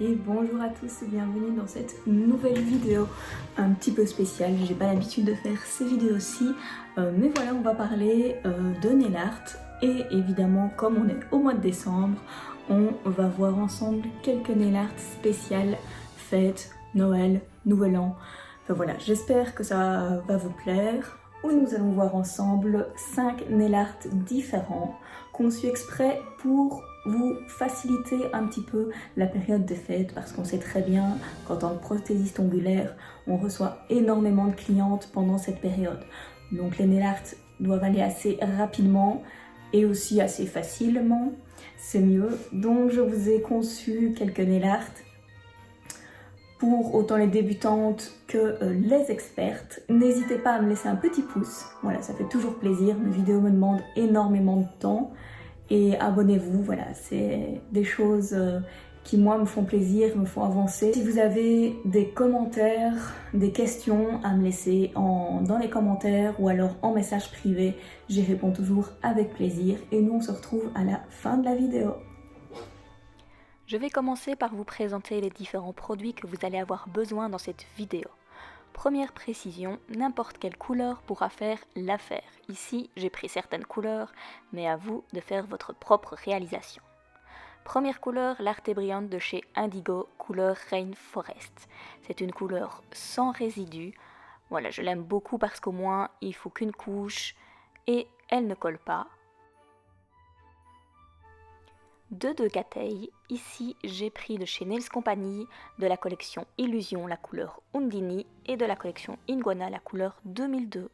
Et bonjour à tous et bienvenue dans cette nouvelle vidéo un petit peu spéciale. J'ai pas l'habitude de faire ces vidéos-ci, mais voilà, on va parler de nail art. Et évidemment, comme on est au mois de décembre, on va voir ensemble quelques nail art spéciales, fêtes, Noël, Nouvel An. Enfin voilà, j'espère que ça va vous plaire. Où nous allons voir ensemble 5 nail art différents, conçus exprès pour vous faciliter un petit peu la période des fêtes, parce qu'on sait très bien qu'en tant que prothésiste ongulaire, on reçoit énormément de clientes pendant cette période. Donc les nail art doivent aller assez rapidement et aussi assez facilement, c'est mieux. Donc je vous ai conçu quelques nail art pour autant les débutantes que les expertes. N'hésitez pas à me laisser un petit pouce, voilà, ça fait toujours plaisir, mes vidéos me demandent énormément de temps. Et abonnez-vous, voilà, c'est des choses qui moi me font plaisir, me font avancer. Si vous avez des commentaires, des questions à me laisser dans les commentaires ou alors en message privé, j'y réponds toujours avec plaisir. Et nous on se retrouve à la fin de la vidéo. Je vais commencer par vous présenter les différents produits que vous allez avoir besoin dans cette vidéo. Première précision, n'importe quelle couleur pourra faire l'affaire. Ici, j'ai pris certaines couleurs, mais à vous de faire votre propre réalisation. Première couleur, l'Arte Brillante de chez Indigo, couleur Rainforest. C'est une couleur sans résidus. Voilà, je l'aime beaucoup parce qu'au moins, il faut qu'une couche et elle ne colle pas. De Decatei, ici j'ai pris de chez Nails Company de la collection Illusion la couleur Undini et de la collection Iguana la couleur 2002.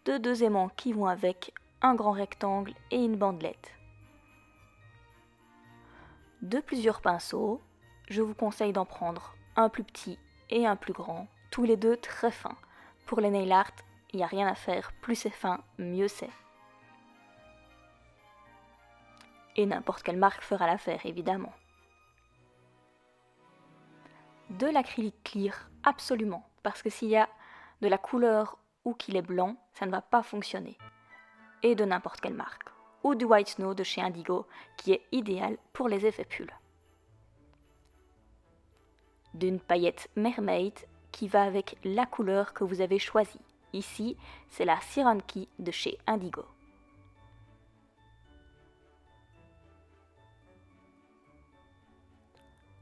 Deux aimants qui vont avec un grand rectangle et une bandelette. De plusieurs pinceaux, je vous conseille d'en prendre un plus petit et un plus grand, tous les deux très fins. Pour les nail art, il n'y a rien à faire, plus c'est fin, mieux c'est. Et n'importe quelle marque fera l'affaire, évidemment. De l'acrylique clear, absolument, parce que s'il y a de la couleur ou qu'il est blanc, ça ne va pas fonctionner. Et de n'importe quelle marque. Ou du White Snow de chez Indigo, qui est idéal pour les effets pulls. D'une paillette Mermaid, qui va avec la couleur que vous avez choisie. Ici, c'est la Siren Key de chez Indigo.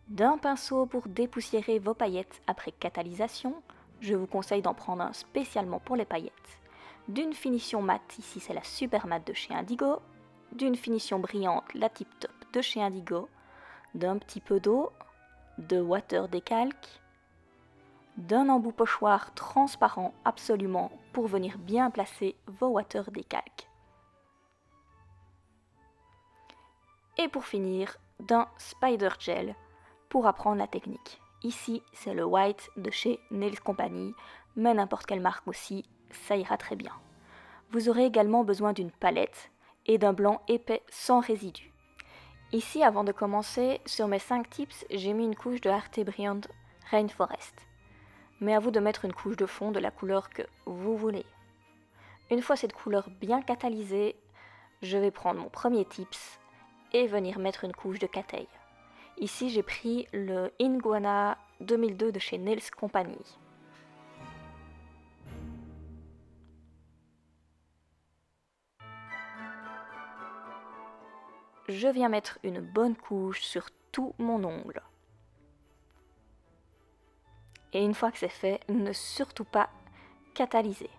D'un pinceau pour dépoussiérer vos paillettes après catalysation, je vous conseille d'en prendre un spécialement pour les paillettes. D'une finition mat, ici c'est la Super Matte de chez Indigo. D'une finition brillante, la Tip Top de chez Indigo. D'un petit peu d'eau, de water décalque. D'un embout pochoir transparent absolument pour venir bien placer vos water décalques. Et pour finir, d'un Spider Gel pour apprendre la technique. Ici, c'est le White de chez Nails Company, mais n'importe quelle marque aussi, ça ira très bien. Vous aurez également besoin d'une palette et d'un blanc épais sans résidus. Ici, avant de commencer, sur mes 5 tips, j'ai mis une couche de Arte Brillante Rainforest. Mais à vous de mettre une couche de fond de la couleur que vous voulez. Une fois cette couleur bien catalysée, je vais prendre mon premier tips et venir mettre une couche de Cathay. Ici, j'ai pris le Iguana 2002 de chez Nails Company. Je viens mettre une bonne couche sur tout mon ongle. Et une fois que c'est fait, ne surtout pas catalyser.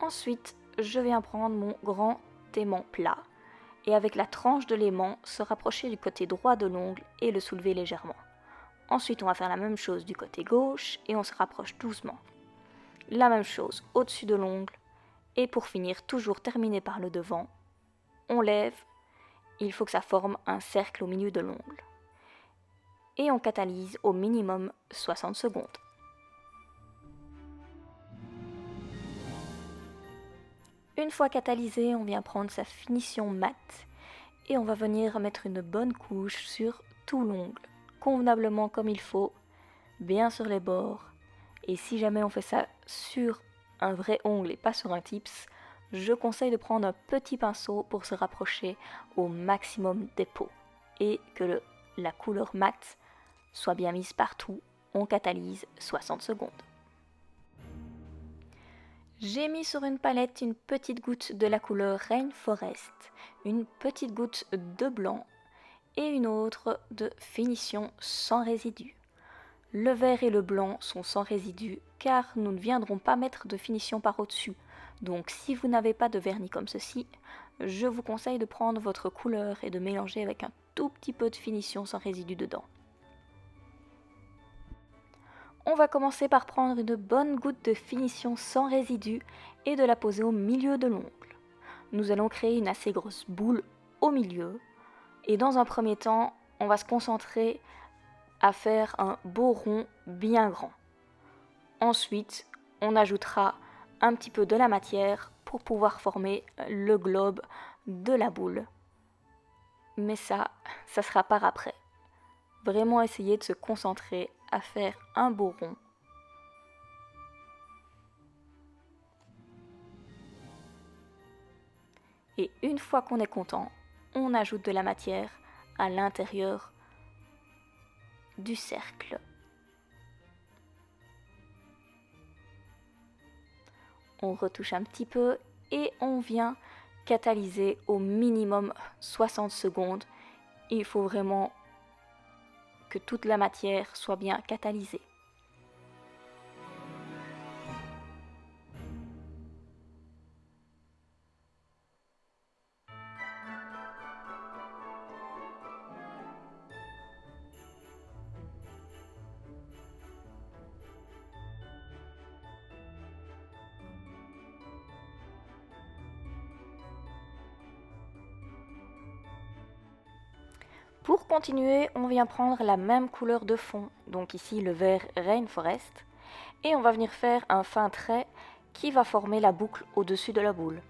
Ensuite, je viens prendre mon grand aimant plat et avec la tranche de l'aimant se rapprocher du côté droit de l'ongle et le soulever légèrement. Ensuite, on va faire la même chose du côté gauche et on se rapproche doucement. La même chose au-dessus de l'ongle et pour finir, toujours terminer par le devant, on lève, il faut que ça forme un cercle au milieu de l'ongle. Et on catalyse au minimum 60 secondes. Une fois catalysé, on vient prendre sa finition mat et on va venir mettre une bonne couche sur tout l'ongle, convenablement comme il faut, bien sur les bords. Et si jamais on fait ça sur un vrai ongle et pas sur un tips, je conseille de prendre un petit pinceau pour se rapprocher au maximum des peaux et que la couleur mat soit bien mise partout. On catalyse 60 secondes. J'ai mis sur une palette une petite goutte de la couleur Rainforest, une petite goutte de blanc et une autre de finition sans résidus. Le vert et le blanc sont sans résidus car nous ne viendrons pas mettre de finition par au-dessus. Donc si vous n'avez pas de vernis comme ceci, je vous conseille de prendre votre couleur et de mélanger avec un tout petit peu de finition sans résidus dedans. On va commencer par prendre une bonne goutte de finition sans résidus et de la poser au milieu de l'ongle. Nous allons créer une assez grosse boule au milieu et dans un premier temps, on va se concentrer à faire un beau rond bien grand. Ensuite, on ajoutera un petit peu de la matière pour pouvoir former le globe de la boule. Mais ça sera par après. Vraiment essayer de se concentrer à faire un beau rond. Et une fois qu'on est content, on ajoute de la matière à l'intérieur du cercle. On retouche un petit peu et on vient catalyser au minimum 60 secondes. Il faut vraiment que toute la matière soit bien catalysée. Pour continuer, on vient prendre la même couleur de fond, donc ici le vert Rainforest, et on va venir faire un fin trait qui va former la boucle au-dessus de la boule.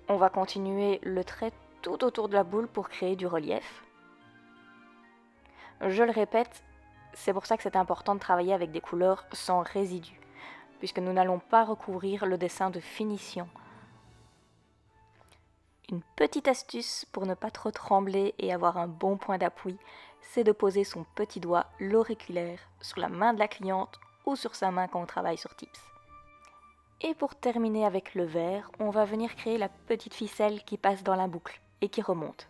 On va continuer le trait tout autour de la boule pour créer du relief. Je le répète, c'est pour ça que c'est important de travailler avec des couleurs sans résidus, puisque nous n'allons pas recouvrir le dessin de finition. Une petite astuce pour ne pas trop trembler et avoir un bon point d'appui, c'est de poser son petit doigt l'auriculaire sur la main de la cliente ou sur sa main quand on travaille sur Tips. Et pour terminer avec le vert, on va venir créer la petite ficelle qui passe dans la boucle et qui remonte.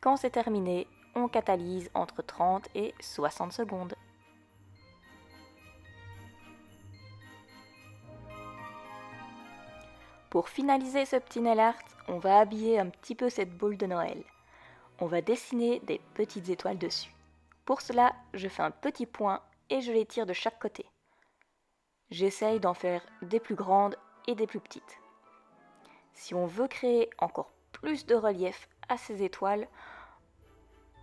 Quand c'est terminé, on catalyse entre 30 et 60 secondes. Pour finaliser ce petit nail art, on va habiller un petit peu cette boule de Noël. On va dessiner des petites étoiles dessus. Pour cela, je fais un petit point et je les tire de chaque côté. J'essaye d'en faire des plus grandes et des plus petites. Si on veut créer encore plus de relief à ces étoiles,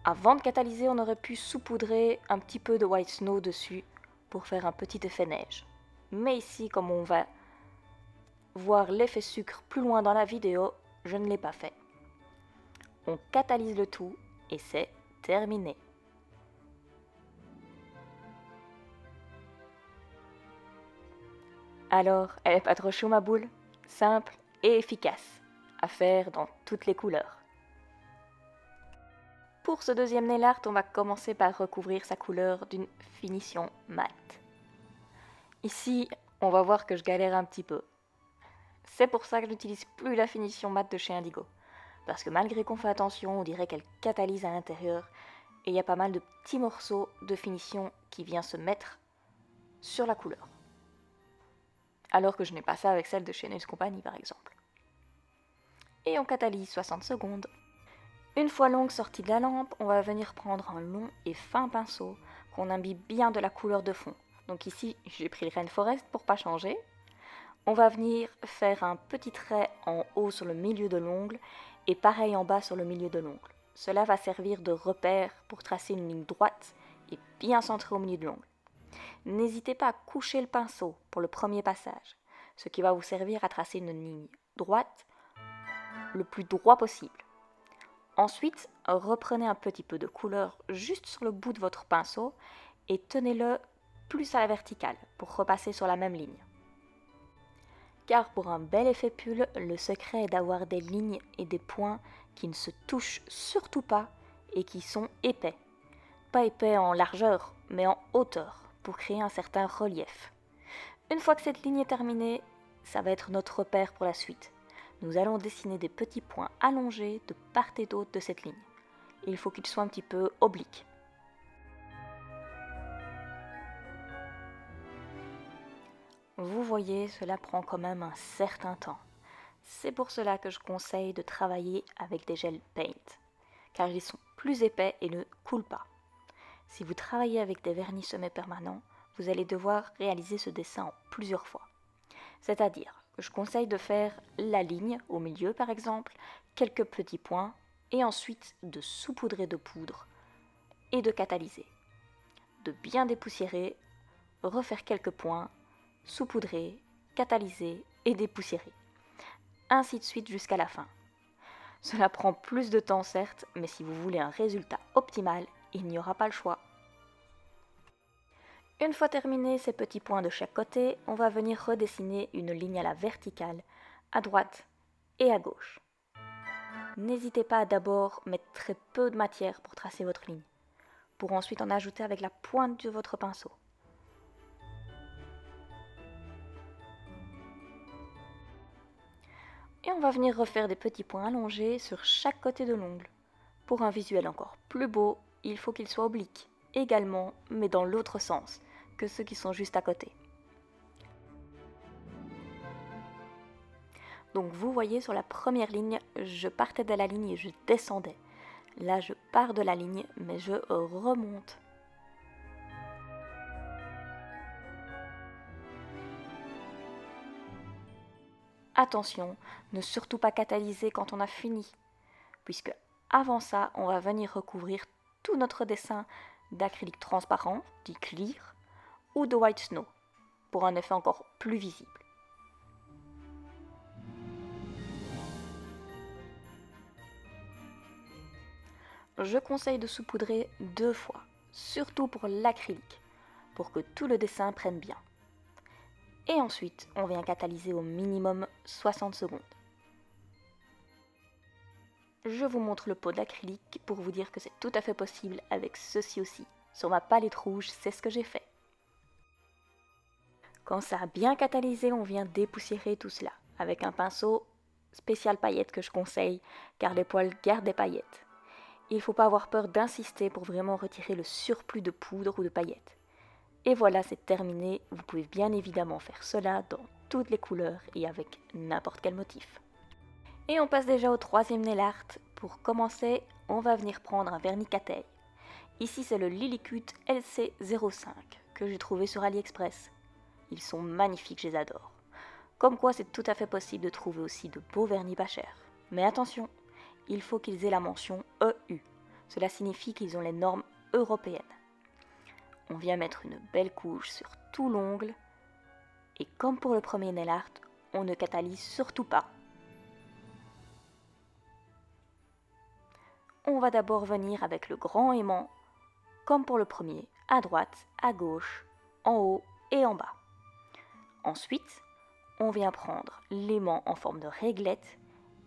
avant de catalyser, on aurait pu saupoudrer un petit peu de white snow dessus pour faire un petit effet neige. Mais ici, comme on va voir l'effet sucre plus loin dans la vidéo, je ne l'ai pas fait. On catalyse le tout et c'est terminé. Alors, elle est pas trop chou ma boule? Simple et efficace, à faire dans toutes les couleurs. Pour ce deuxième nail art, on va commencer par recouvrir sa couleur d'une finition mat. Ici, on va voir que je galère un petit peu. C'est pour ça que je n'utilise plus la finition mat de chez Indigo. Parce que malgré qu'on fait attention, on dirait qu'elle catalyse à l'intérieur. Et il y a pas mal de petits morceaux de finition qui viennent se mettre sur la couleur. Alors que je n'ai pas ça avec celle de chez Nails Company par exemple. Et on catalyse 60 secondes. Une fois l'ongle sorti de la lampe, on va venir prendre un long et fin pinceau qu'on imbibe bien de la couleur de fond. Donc ici, j'ai pris le Rainforest pour pas changer. On va venir faire un petit trait en haut sur le milieu de l'ongle et pareil en bas sur le milieu de l'ongle. Cela va servir de repère pour tracer une ligne droite et bien centrée au milieu de l'ongle. N'hésitez pas à coucher le pinceau pour le premier passage. ce qui va vous servir à tracer une ligne droite le plus droit possible. Ensuite, reprenez un petit peu de couleur juste sur le bout de votre pinceau et tenez-le plus à la verticale pour repasser sur la même ligne. Car pour un bel effet pull, le secret est d'avoir des lignes et des points qui ne se touchent surtout pas et qui sont épais. Pas épais en largeur, mais en hauteur, pour créer un certain relief. Une fois que cette ligne est terminée, ça va être notre repère pour la suite. Nous allons dessiner des petits points allongés de part et d'autre de cette ligne. Il faut qu'ils soient un petit peu obliques. Vous voyez, cela prend quand même un certain temps. C'est pour cela que je conseille de travailler avec des gels paint, car ils sont plus épais et ne coulent pas. Si vous travaillez avec des vernis semi-permanents, vous allez devoir réaliser ce dessin en plusieurs fois. C'est-à-dire que je conseille de faire la ligne au milieu par exemple, quelques petits points, et ensuite de saupoudrer de poudre et de catalyser. De bien dépoussiérer, refaire quelques points, saupoudrer, catalyser et dépoussiérer. Ainsi de suite jusqu'à la fin. Cela prend plus de temps certes, mais si vous voulez un résultat optimal, il n'y aura pas le choix. Une fois terminés ces petits points de chaque côté, on va venir redessiner une ligne à la verticale, à droite et à gauche. N'hésitez pas à d'abord mettre très peu de matière pour tracer votre ligne, pour ensuite en ajouter avec la pointe de votre pinceau. Et on va venir refaire des petits points allongés sur chaque côté de l'ongle. Pour un visuel encore plus beau, il faut qu'il soit oblique, également, mais dans l'autre sens que ceux qui sont juste à côté. Donc vous voyez sur la première ligne, je partais de la ligne et je descendais. Là je pars de la ligne mais je remonte. Attention, ne surtout pas catalyser quand on a fini, puisque avant ça, on va venir recouvrir tout notre dessin d'acrylique transparent, dit clear, ou de white snow, pour un effet encore plus visible. Je conseille de saupoudrer 2 fois, surtout pour l'acrylique, pour que tout le dessin prenne bien. Et ensuite, on vient catalyser au minimum 60 secondes. Je vous montre le pot d'acrylique pour vous dire que c'est tout à fait possible avec ceci aussi. Sur ma palette rouge, c'est ce que j'ai fait. Quand ça a bien catalysé, on vient dépoussiérer tout cela avec un pinceau spécial paillettes que je conseille, car les poils gardent des paillettes. Il ne faut pas avoir peur d'insister pour vraiment retirer le surplus de poudre ou de paillettes. Et voilà, c'est terminé. Vous pouvez bien évidemment faire cela dans toutes les couleurs et avec n'importe quel motif. Et on passe déjà au troisième nail art. Pour commencer, on va venir prendre un vernis Cateil. Ici, c'est le Lilycut LC05 que j'ai trouvé sur AliExpress. Ils sont magnifiques, je les adore. Comme quoi, c'est tout à fait possible de trouver aussi de beaux vernis pas chers. Mais attention, il faut qu'ils aient la mention EU. Cela signifie qu'ils ont les normes européennes. On vient mettre une belle couche sur tout l'ongle. Et comme pour le premier nail art, on ne catalyse surtout pas. On va d'abord venir avec le grand aimant, comme pour le premier, à droite, à gauche, en haut et en bas. Ensuite, on vient prendre l'aimant en forme de réglette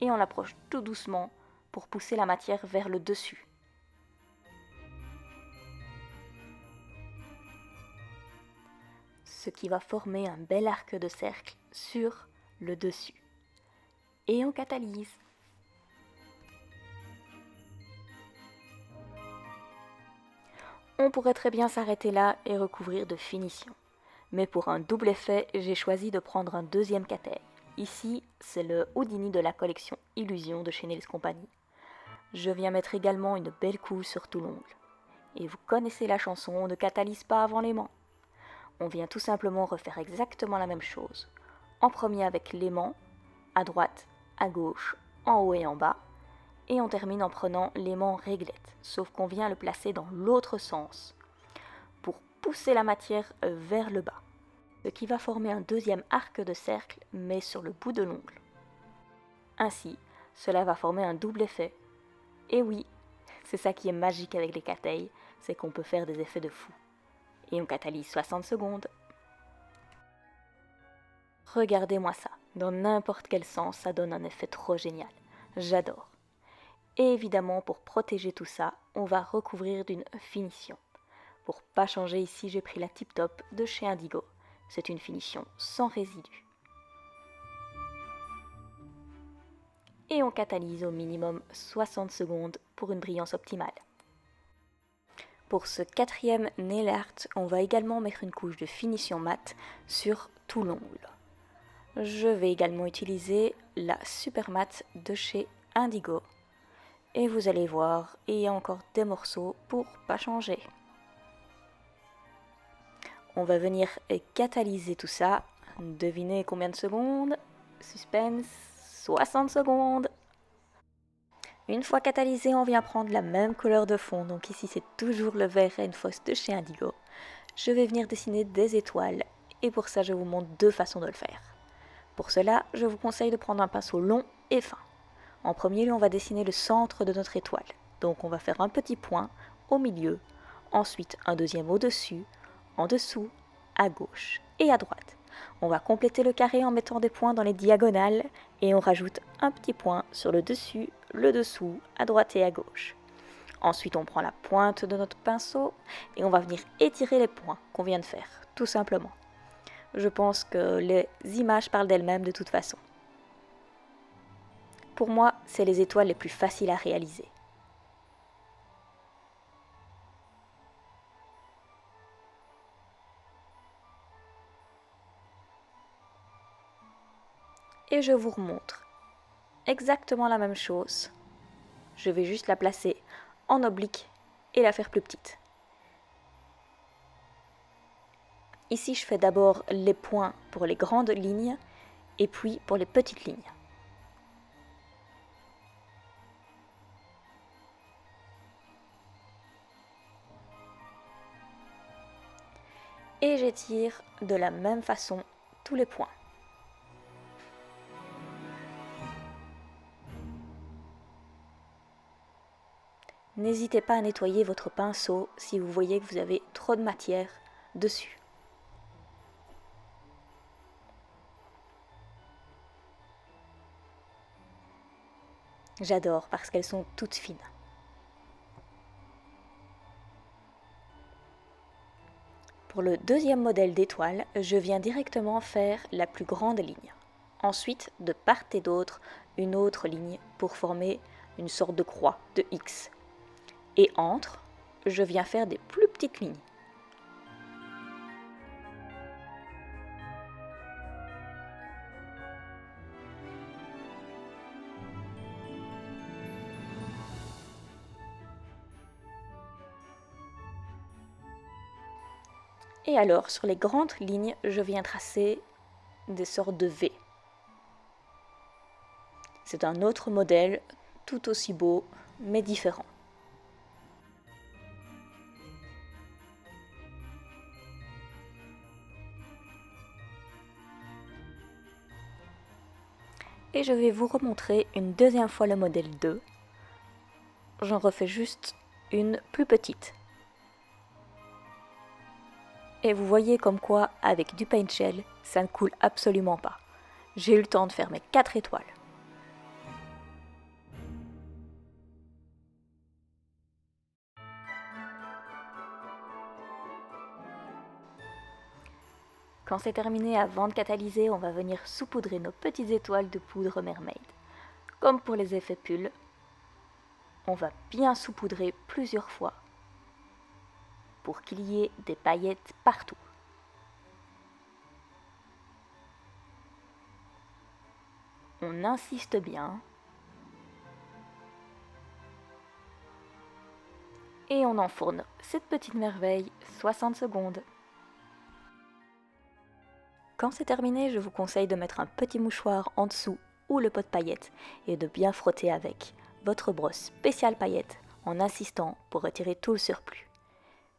et on l'approche tout doucement pour pousser la matière vers le dessus. Ce qui va former un bel arc de cercle sur le dessus. Et on catalyse. On pourrait très bien s'arrêter là et recouvrir de finition. Mais pour un double effet, j'ai choisi de prendre un deuxième Cateil. Ici, c'est le Houdini de la collection Illusion de chez Nails Company. Je viens mettre également une belle couche sur tout l'ongle. Et vous connaissez la chanson, on ne catalyse pas avant l'aimant. On vient tout simplement refaire exactement la même chose. En premier avec l'aimant, à droite, à gauche, en haut et en bas. Et on termine en prenant l'aimant réglette, sauf qu'on vient le placer dans l'autre sens, pour pousser la matière vers le bas. ce qui va former un deuxième arc de cercle, mais sur le bout de l'ongle. Ainsi, cela va former un double effet. Et oui, c'est ça qui est magique avec les Cathei, c'est qu'on peut faire des effets de fou. Et on catalyse 60 secondes. Regardez-moi ça, dans n'importe quel sens, ça donne un effet trop génial. J'adore. Et évidemment, pour protéger tout ça, on va recouvrir d'une finition. Pour pas changer ici, j'ai pris la Tip Top de chez Indigo. C'est une finition sans résidus. Et on catalyse au minimum 60 secondes pour une brillance optimale. Pour ce quatrième nail art, on va également mettre une couche de finition mat sur tout l'ongle. Je vais également utiliser la Super Matte de chez Indigo. Et vous allez voir, il y a encore des morceaux pour pas changer. On va venir catalyser tout ça. Devinez combien de secondes? Suspense, 60 secondes. Une fois catalysé, on vient prendre la même couleur de fond. Donc ici, c'est toujours le vert Rainforest de chez Indigo. Je vais venir dessiner des étoiles. Et pour ça, je vous montre deux façons de le faire. Pour cela, je vous conseille de prendre un pinceau long et fin. En premier lieu, on va dessiner le centre de notre étoile. Donc on va faire un petit point au milieu, ensuite un deuxième au-dessus, en dessous, à gauche et à droite. On va compléter le carré en mettant des points dans les diagonales et on rajoute un petit point sur le dessus, le dessous, à droite et à gauche. Ensuite, on prend la pointe de notre pinceau et on va venir étirer les points qu'on vient de faire, tout simplement. Je pense que les images parlent d'elles-mêmes de toute façon. Pour moi, c'est les étoiles les plus faciles à réaliser. Et je vous remontre exactement la même chose. Je vais juste la placer en oblique et la faire plus petite. Ici, je fais d'abord les points pour les grandes lignes et puis pour les petites lignes. Et j'étire de la même façon tous les points. N'hésitez pas à nettoyer votre pinceau si vous voyez que vous avez trop de matière dessus. J'adore parce qu'elles sont toutes fines. Pour le deuxième modèle d'étoile, je viens directement faire la plus grande ligne. Ensuite, de part et d'autre, une autre ligne pour former une sorte de croix, de X. Et entre, je viens faire des plus petites lignes. Et alors, sur les grandes lignes, je viens tracer des sortes de V. C'est un autre modèle, tout aussi beau, mais différent. Et je vais vous remontrer une deuxième fois le modèle 2. J'en refais juste une plus petite. Et vous voyez comme quoi, avec du paint gel, ça ne coule absolument pas. J'ai eu le temps de faire mes 4 étoiles. Quand c'est terminé, avant de catalyser, on va venir saupoudrer nos petites étoiles de poudre Mermaid. Comme pour les effets pull, on va bien saupoudrer plusieurs fois pour qu'il y ait des paillettes partout. On insiste bien et on enfourne cette petite merveille 60 secondes. Quand c'est terminé, je vous conseille de mettre un petit mouchoir en dessous ou le pot de paillettes et de bien frotter avec votre brosse spéciale paillettes en insistant pour retirer tout le surplus.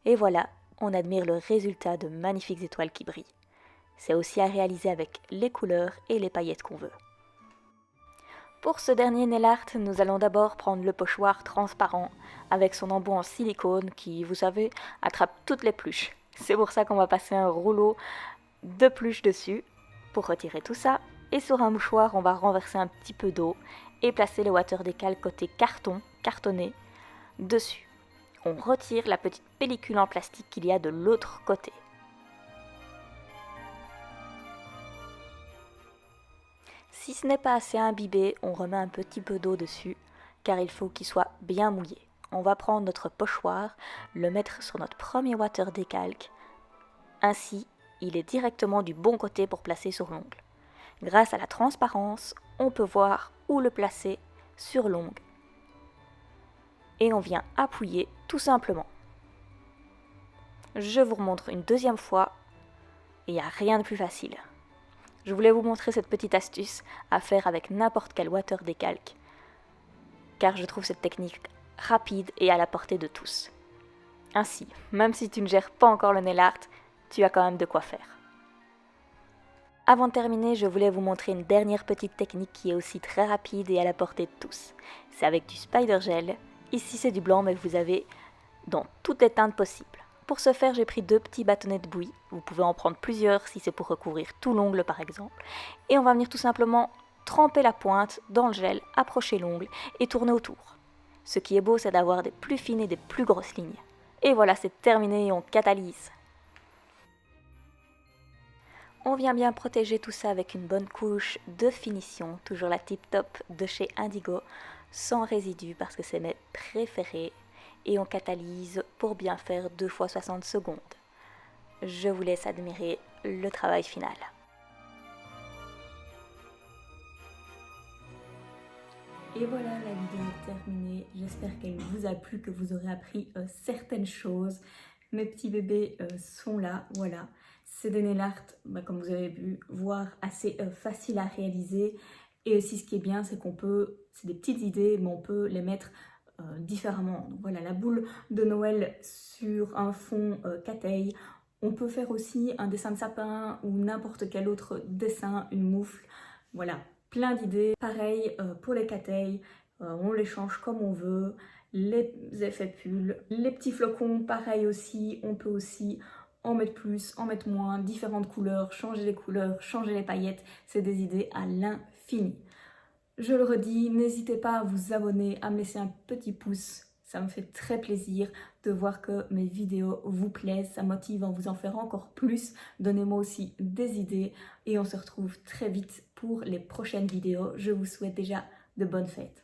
Et voilà, on admire le résultat de magnifiques étoiles qui brillent. C'est aussi à réaliser avec les couleurs et les paillettes qu'on veut. Pour ce dernier nail art, nous allons d'abord prendre le pochoir transparent avec son embout en silicone qui, vous savez, attrape toutes les pluches. C'est pour ça qu'on va passer un rouleau de pluches dessus pour retirer tout ça. Et sur un mouchoir, on va renverser un petit peu d'eau et placer le water décal côté cartonné, dessus. On retire la petite pellicule en plastique qu'il y a de l'autre côté. Si ce n'est pas assez imbibé, on remet un petit peu d'eau dessus, car il faut qu'il soit bien mouillé. On va prendre notre pochoir, le mettre sur notre premier water décalque. Ainsi, il est directement du bon côté pour placer sur l'ongle. Grâce à la transparence, on peut voir où le placer sur l'ongle. Et on vient appuyer tout simplement. Je vous remontre une deuxième fois, et il n'y a rien de plus facile. Je voulais vous montrer cette petite astuce à faire avec n'importe quel water décalque, car je trouve cette technique rapide et à la portée de tous. Ainsi, même si tu ne gères pas encore le nail art, tu as quand même de quoi faire. Avant de terminer, je voulais vous montrer une dernière petite technique qui est aussi très rapide et à la portée de tous. C'est avec du spider gel. Ici c'est du blanc, mais vous avez dans toutes les teintes possibles. Pour ce faire, j'ai pris 2 petits bâtonnets de bouillie. Vous pouvez en prendre plusieurs si c'est pour recouvrir tout l'ongle par exemple. Et on va venir tout simplement tremper la pointe dans le gel, approcher l'ongle et tourner autour. Ce qui est beau, c'est d'avoir des plus fines et des plus grosses lignes. Et voilà, c'est terminé et on catalyse. On vient bien protéger tout ça avec une bonne couche de finition, toujours la Tip Top de chez Indigo, sans résidus parce que c'est mes préférés. Et on catalyse pour bien faire 2 fois 60 secondes. Je vous laisse admirer le travail final. Et voilà, la vidéo est terminée. J'espère qu'elle vous a plu, que vous aurez appris certaines choses. Mes petits bébés sont là, voilà. C'est des nail art, comme vous avez pu voir, assez facile à réaliser. Et aussi ce qui est bien, c'est qu'on peut, c'est des petites idées, mais on peut les mettre différemment. Donc voilà, la boule de Noël sur un fond catay. On peut faire aussi un dessin de sapin ou n'importe quel autre dessin, une moufle. Voilà, plein d'idées. Pareil pour les catay, on les change comme on veut. Les effets pulls, les petits flocons, pareil aussi. On peut aussi en mettre plus, en mettre moins, différentes couleurs, changer les couleurs, changer les paillettes. C'est des idées à l'infini. Je le redis, n'hésitez pas à vous abonner, à me laisser un petit pouce. Ça me fait très plaisir de voir que mes vidéos vous plaisent. Ça motive à vous en faire encore plus. Donnez-moi aussi des idées. Et on se retrouve très vite pour les prochaines vidéos. Je vous souhaite déjà de bonnes fêtes.